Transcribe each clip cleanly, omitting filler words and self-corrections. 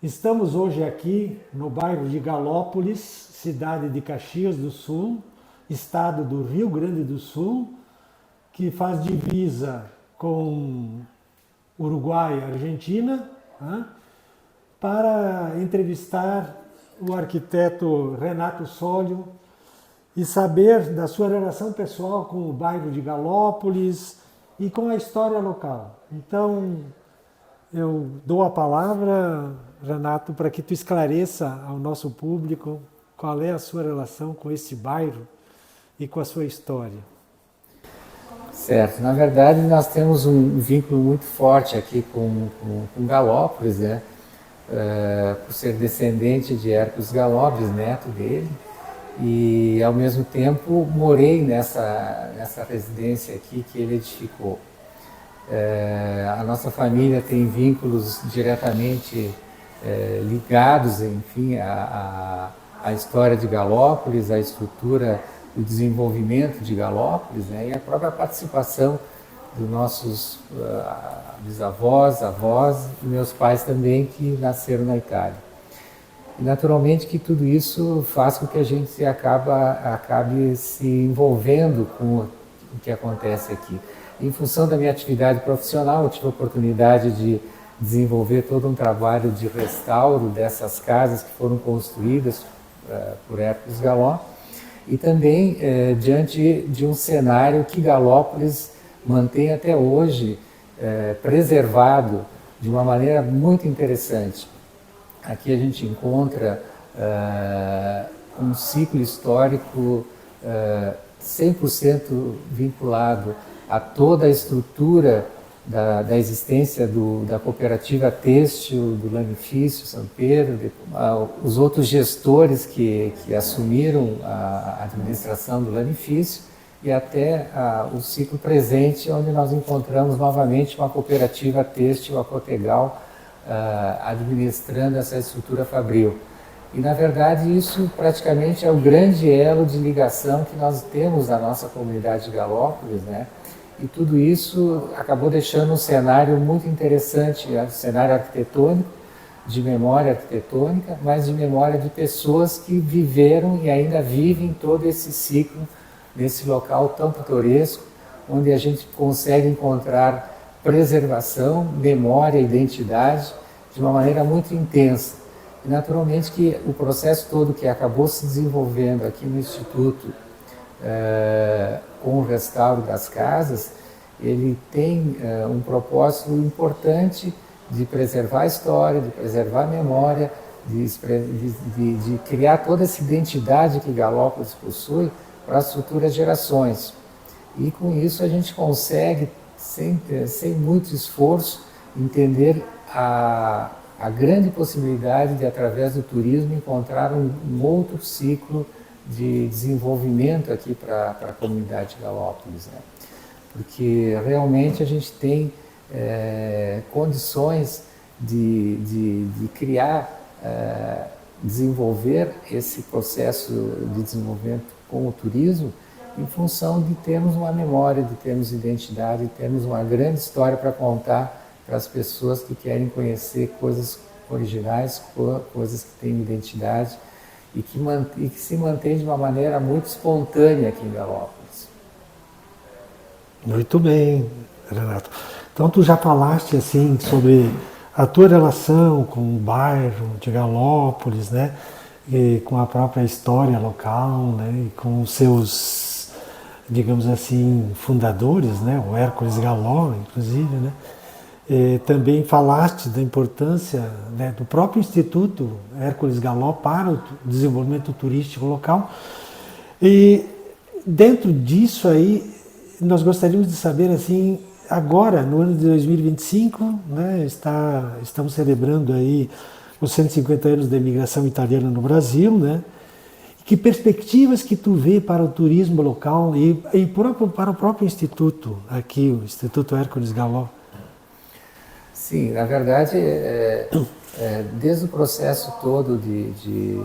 Estamos hoje aqui no bairro de Galópolis, cidade de Caxias do Sul, estado do Rio Grande do Sul, que faz divisa com Uruguai e Argentina, né, para entrevistar o arquiteto Renato Sólio e saber da sua relação pessoal com o bairro de Galópolis e com a história local. Então, eu dou a palavra, Renato, para que tu esclareça ao nosso público qual é a sua relação com esse bairro e com a sua história. Certo, na verdade nós temos um vínculo muito forte aqui com Galópolis, né? Por ser descendente de Hércules Galópolis, neto dele, e ao mesmo tempo morei nessa residência aqui que ele edificou. A nossa família tem vínculos diretamente ligados, enfim, à história de Galópolis, à estrutura do desenvolvimento de Galópolis, né, e a própria participação dos nossos bisavós, avós e meus pais também, que nasceram na Itália. E naturalmente que tudo isso faz com que a gente acabe se envolvendo com o que acontece aqui. Em função da minha atividade profissional, eu tive a oportunidade de desenvolver todo um trabalho de restauro dessas casas que foram construídas por Hércules Galó, e também diante de um cenário que Galópolis mantém até hoje preservado de uma maneira muito interessante. Aqui a gente encontra um ciclo histórico 100% vinculado a toda a estrutura da existência da cooperativa têxtil do Lanifício São Pedro, os outros gestores que assumiram a administração do Lanifício, e até o ciclo presente, onde nós encontramos novamente uma cooperativa têxtil, a Cotegal, administrando essa estrutura fabril. E, na verdade, isso praticamente é o grande elo de ligação que nós temos na nossa comunidade de Galópolis, né? E tudo isso acabou deixando um cenário muito interessante, um cenário arquitetônico, de memória arquitetônica, mas de memória de pessoas que viveram e ainda vivem todo esse ciclo nesse local tão pitoresco, onde a gente consegue encontrar preservação, memória, identidade, de uma maneira muito intensa. E naturalmente que o processo todo que acabou se desenvolvendo aqui no Instituto, com o restauro das casas, ele tem um propósito importante de preservar a história, de preservar a memória, de criar toda essa identidade que Galópolis possui para as futuras gerações. E com isso a gente consegue, sem muito esforço, entender a grande possibilidade de, através do turismo, encontrar um outro ciclo de desenvolvimento aqui para a comunidade de Galópolis, né? Porque realmente a gente tem condições de criar, desenvolver esse processo de desenvolvimento com o turismo em função de termos uma memória, de termos identidade, de termos uma grande história para contar para as pessoas que querem conhecer coisas originais, coisas que têm identidade, e que se mantém de uma maneira muito espontânea aqui em Galópolis. Muito bem, Renato. Então tu já falaste assim sobre a tua relação com o bairro de Galópolis, né? E com a própria história local, né? E com os seus, digamos assim, fundadores, né? O Hércules Galó, inclusive, né? Também falaste da importância, né, do próprio Instituto Hércules Galó para o desenvolvimento turístico local. E dentro disso aí, nós gostaríamos de saber, assim, agora, no ano de 2025, né, estamos celebrando aí os 150 anos da imigração italiana no Brasil, né? Que perspectivas que tu vê para o turismo local e para o próprio Instituto aqui, o Instituto Hércules Galó? Sim, na verdade, desde o processo todo de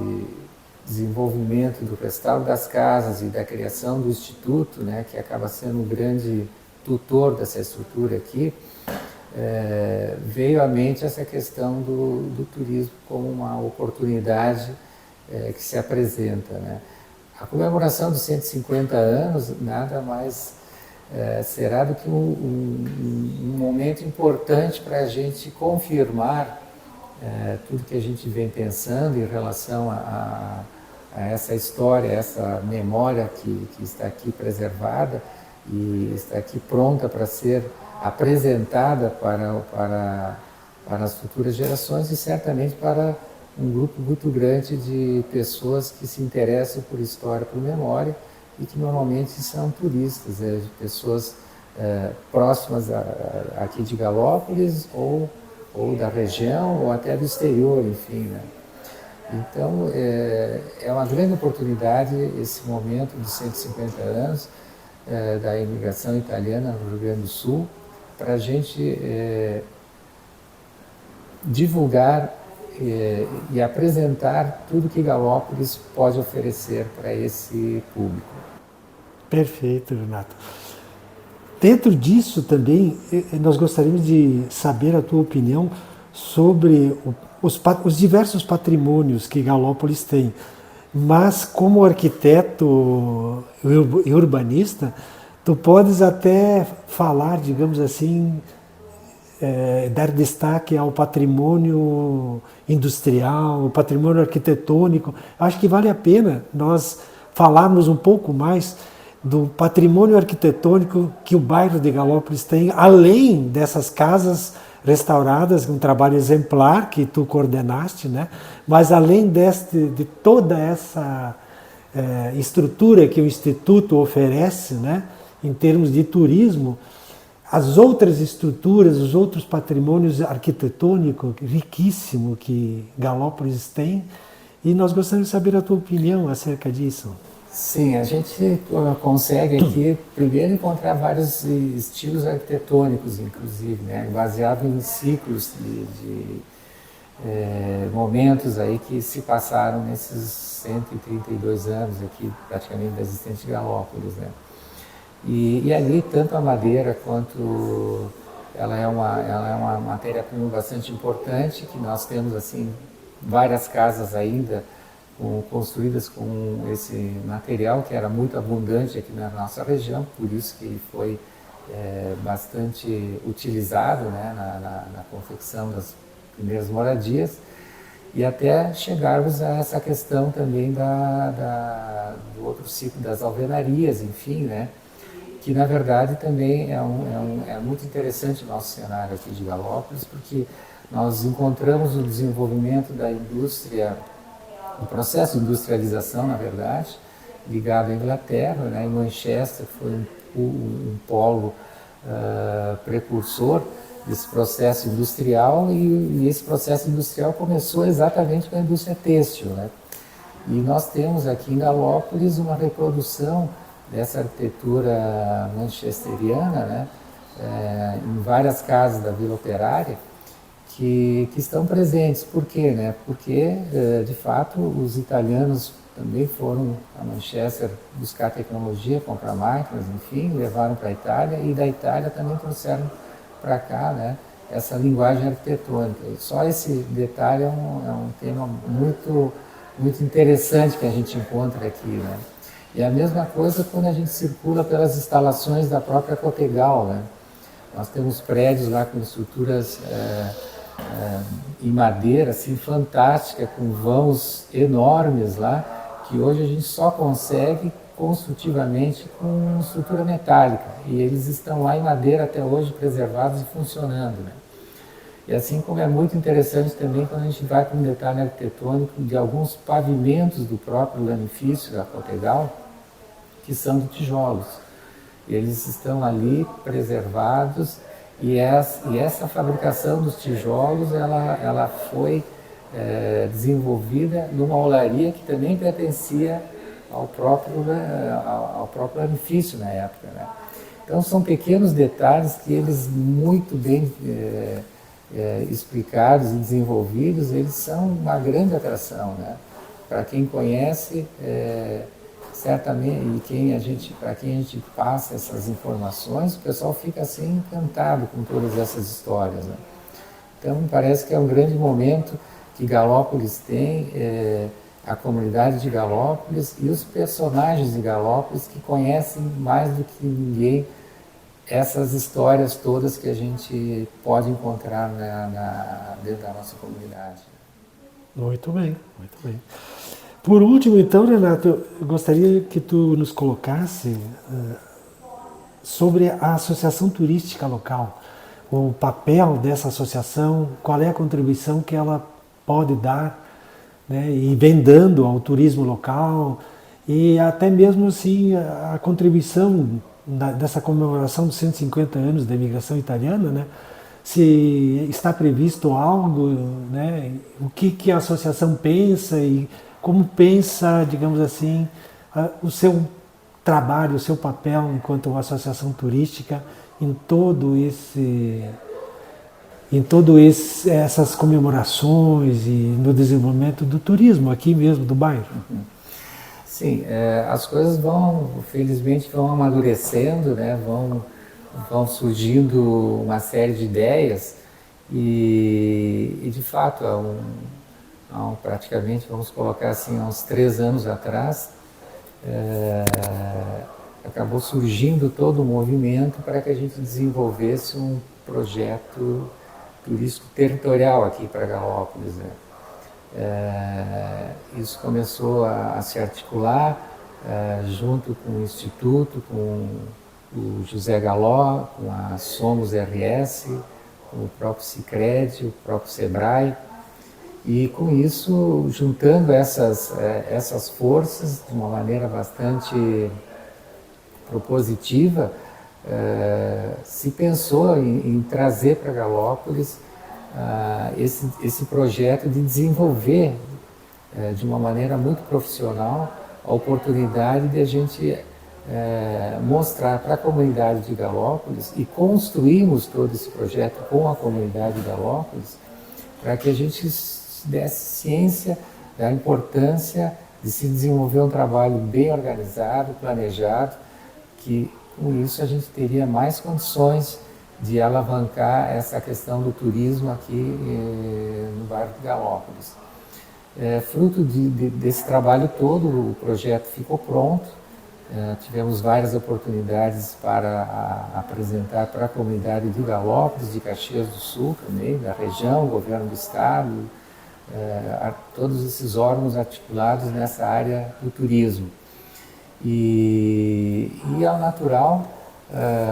desenvolvimento do restauro das casas e da criação do Instituto, né, que acaba sendo um grande tutor dessa estrutura aqui, veio à mente essa questão do turismo como uma oportunidade que se apresenta, né? A comemoração dos 150 anos nada mais será do que um momento importante para a gente confirmar tudo que a gente vem pensando em relação a essa história, essa memória que está aqui preservada e está aqui pronta para ser apresentada para as futuras gerações e certamente para um grupo muito grande de pessoas que se interessam por história, por memória e que normalmente são turistas, de pessoas próximas aqui de Galópolis ou da região ou até do exterior, enfim, né? Então, é uma grande oportunidade esse momento dos 150 anos da imigração italiana no Rio Grande do Sul, para a gente divulgar e apresentar tudo que Galópolis pode oferecer para esse público. Perfeito, Renato. Dentro disso também, nós gostaríamos de saber a tua opinião sobre os diversos patrimônios que Galópolis tem. Mas como arquiteto e urbanista, tu podes até falar, digamos assim, dar destaque ao patrimônio industrial, ao patrimônio arquitetônico. Acho que vale a pena nós falarmos um pouco mais do patrimônio arquitetônico que o bairro de Galópolis tem, além dessas casas restauradas, um trabalho exemplar que tu coordenaste, né? Mas além de toda essa estrutura que o Instituto oferece, né? Em termos de turismo, as outras estruturas, os outros patrimônios arquitetônicos riquíssimos que Galópolis tem, e nós gostaríamos de saber a tua opinião acerca disso. Sim, a gente consegue aqui primeiro encontrar vários estilos arquitetônicos, inclusive, né, baseado em ciclos de momentos aí que se passaram nesses 132 anos aqui, praticamente, da existência de Galópolis, né. E ali, tanto a madeira quanto ela é uma matéria-prima bastante importante, que nós temos, assim, várias casas ainda construídas com esse material que era muito abundante aqui na nossa região, por isso que ele foi bastante utilizado, né, na confecção das primeiras moradias, e até chegarmos a essa questão também do outro ciclo das alvenarias, enfim, né, que na verdade também é muito interessante o nosso cenário aqui de Galópolis, porque nós encontramos o desenvolvimento da indústria, o processo de industrialização, na verdade, ligado à Inglaterra, né? Em Manchester foi um polo precursor desse processo industrial e esse processo industrial começou exatamente com a indústria têxtil, né? E nós temos aqui em Galópolis uma reprodução dessa arquitetura manchesteriana, né? Em várias casas da Vila Operária, que estão presentes. Por quê, né? Porque, de fato, os italianos também foram a Manchester buscar tecnologia, comprar máquinas, enfim, levaram para a Itália e da Itália também trouxeram para cá, né, essa linguagem arquitetônica. E só esse detalhe é um tema muito, muito interessante que a gente encontra aqui, né? E a mesma coisa quando a gente circula pelas instalações da própria Cotegal, né? Nós temos prédios lá com estruturas em madeira, assim, fantástica, com vãos enormes lá, que hoje a gente só consegue construtivamente com estrutura metálica. E eles estão lá em madeira até hoje, preservados e funcionando, né? E assim como é muito interessante também quando a gente vai para um detalhe arquitetônico de alguns pavimentos do próprio lanifício da Cotegal, que são de tijolos. Eles estão ali preservados. E essa fabricação dos tijolos, ela foi desenvolvida numa olaria que também pertencia ao próprio lanifício na época, né? Então são pequenos detalhes que eles muito bem explicados e desenvolvidos, eles são uma grande atração, né? Para quem conhece, certamente, para quem a gente passa essas informações, o pessoal fica assim encantado com todas essas histórias, né? Então, me parece que é um grande momento que Galópolis tem, a comunidade de Galópolis e os personagens de Galópolis que conhecem mais do que ninguém essas histórias todas que a gente pode encontrar dentro da nossa comunidade. Muito bem, muito bem. Por último, então, Renato, eu gostaria que tu nos colocasse sobre a associação turística local, o papel dessa associação, qual é a contribuição que ela pode dar, né, e vem dando ao turismo local, e até mesmo assim a contribuição dessa comemoração dos 150 anos da imigração italiana, né, se está previsto algo, né, o que a associação pensa e como pensa, digamos assim, o seu trabalho, o seu papel enquanto associação turística em todo essas comemorações e no desenvolvimento do turismo aqui mesmo do bairro. Sim, as coisas felizmente vão amadurecendo, né? Vão surgindo uma série de ideias e de fato, praticamente, vamos colocar assim, há uns 3 anos atrás, acabou surgindo todo o movimento para que a gente desenvolvesse um projeto turístico territorial aqui para Galópolis, né? Isso começou a se articular junto com o Instituto, com o José Galó, com a Somos RS, com o próprio Sicredi, o próprio Sebrae, e com isso, juntando essas forças de uma maneira bastante propositiva, se pensou em trazer para Galópolis esse projeto de desenvolver de uma maneira muito profissional a oportunidade de a gente mostrar para a comunidade de Galópolis, e construímos todo esse projeto com a comunidade de Galópolis para que a gente desse ciência da importância de se desenvolver um trabalho bem organizado, planejado, que com isso a gente teria mais condições de alavancar essa questão do turismo aqui no bairro de Galópolis. Fruto desse trabalho todo, o projeto ficou pronto, tivemos várias oportunidades para apresentar para a comunidade de Galópolis, de Caxias do Sul também, da região, governo do estado, todos esses órgãos articulados nessa área do turismo. E ao natural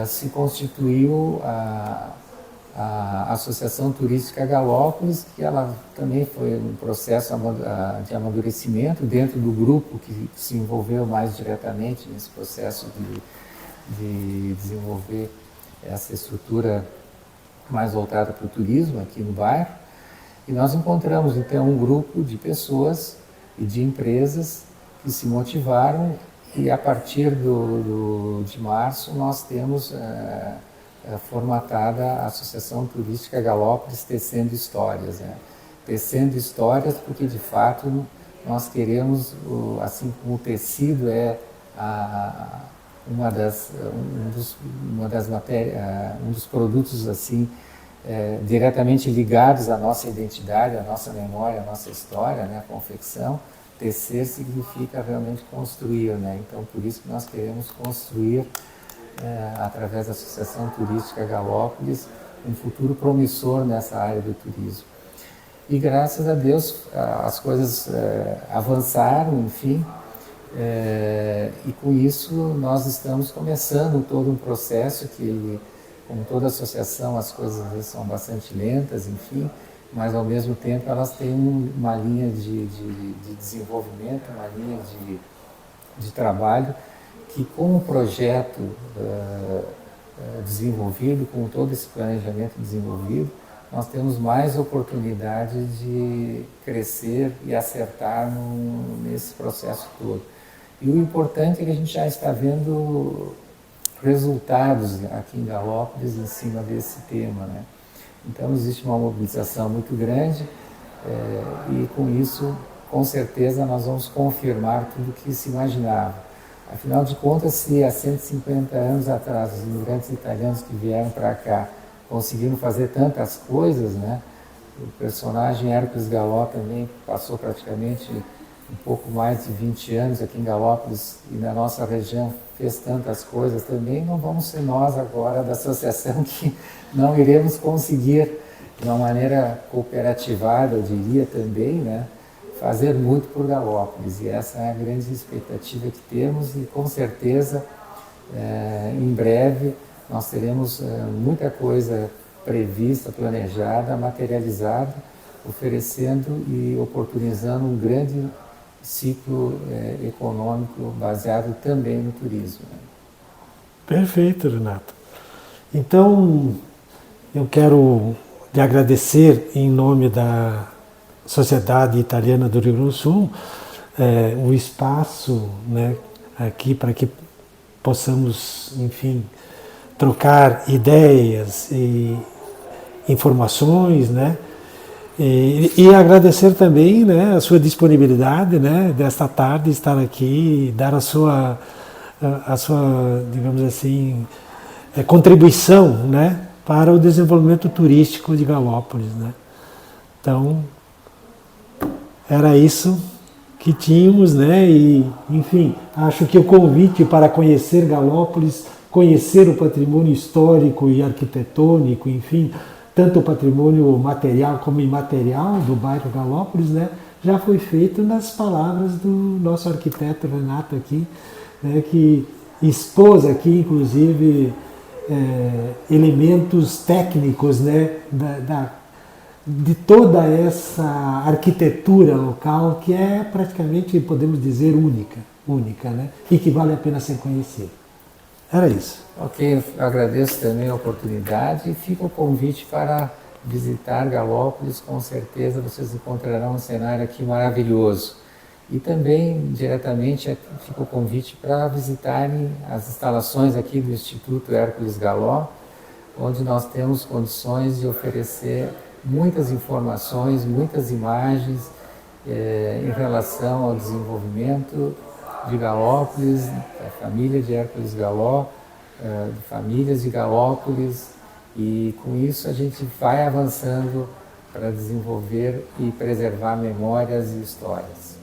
se constituiu a Associação Turística Galópolis, que ela também foi um processo de amadurecimento dentro do grupo que se envolveu mais diretamente nesse processo de desenvolver essa estrutura mais voltada para o turismo aqui no bairro. E nós encontramos então um grupo de pessoas e de empresas que se motivaram, e a partir de março nós temos formatada a Associação Turística Galópolis Tecendo Histórias, né? Tecendo histórias porque de fato nós queremos, assim como o tecido é um dos produtos assim diretamente ligados à nossa identidade, à nossa memória, à nossa história, né? A confecção. Tecer significa realmente construir, né? Então, por isso que nós queremos construir, através da Associação Turística Galópolis, um futuro promissor nessa área do turismo. E graças a Deus as coisas avançaram, enfim, e com isso nós estamos começando todo um processo que, como toda associação, as coisas às vezes são bastante lentas, enfim, mas ao mesmo tempo elas têm uma linha de desenvolvimento, uma linha de trabalho que, com o projeto desenvolvido, com todo esse planejamento desenvolvido, nós temos mais oportunidade de crescer e acertar nesse processo todo. E o importante é que a gente já está vendo resultados aqui em Galópolis em cima desse tema, né? Então existe uma mobilização muito grande e com isso, com certeza, nós vamos confirmar tudo o que se imaginava. Afinal de contas, se há 150 anos atrás os imigrantes italianos que vieram para cá conseguiram fazer tantas coisas, né? O personagem Hércules Galó também passou praticamente um pouco mais de 20 anos aqui em Galópolis e na nossa região fez tantas coisas também, não vamos ser nós agora da associação que não iremos conseguir, de uma maneira cooperativada, eu diria também, né? Fazer muito por Galópolis, e essa é a grande expectativa que temos, e com certeza em breve nós teremos muita coisa prevista, planejada, materializada, oferecendo e oportunizando um grande ciclo econômico baseado também no turismo. Perfeito, Renato. Então, eu quero lhe agradecer em nome da Sociedade Italiana do Rio Grande do Sul o espaço, né, aqui para que possamos, enfim, trocar ideias e informações, né? E agradecer também, né, a sua disponibilidade, né, desta tarde estar aqui, dar a sua, digamos assim, contribuição, né, para o desenvolvimento turístico de Galópolis, né? Então, era isso que tínhamos, né? E, enfim, acho que o convite para conhecer Galópolis, conhecer o patrimônio histórico e arquitetônico, enfim, tanto o patrimônio material como imaterial do bairro Galópolis, né, já foi feito nas palavras do nosso arquiteto Renato aqui, né, que expôs aqui, inclusive, elementos técnicos, né, de toda essa arquitetura local que é praticamente, podemos dizer, única, né, e que vale a pena ser conhecida. Era isso. Ok, eu agradeço também a oportunidade e fica o convite para visitar Galópolis. Com certeza vocês encontrarão um cenário aqui maravilhoso. E também, diretamente, fica o convite para visitarem as instalações aqui do Instituto Hércules Galó, onde nós temos condições de oferecer muitas informações, muitas imagens em relação ao desenvolvimento de Galópolis, da família de Hércules Galó, de famílias de Galópolis, e com isso a gente vai avançando para desenvolver e preservar memórias e histórias.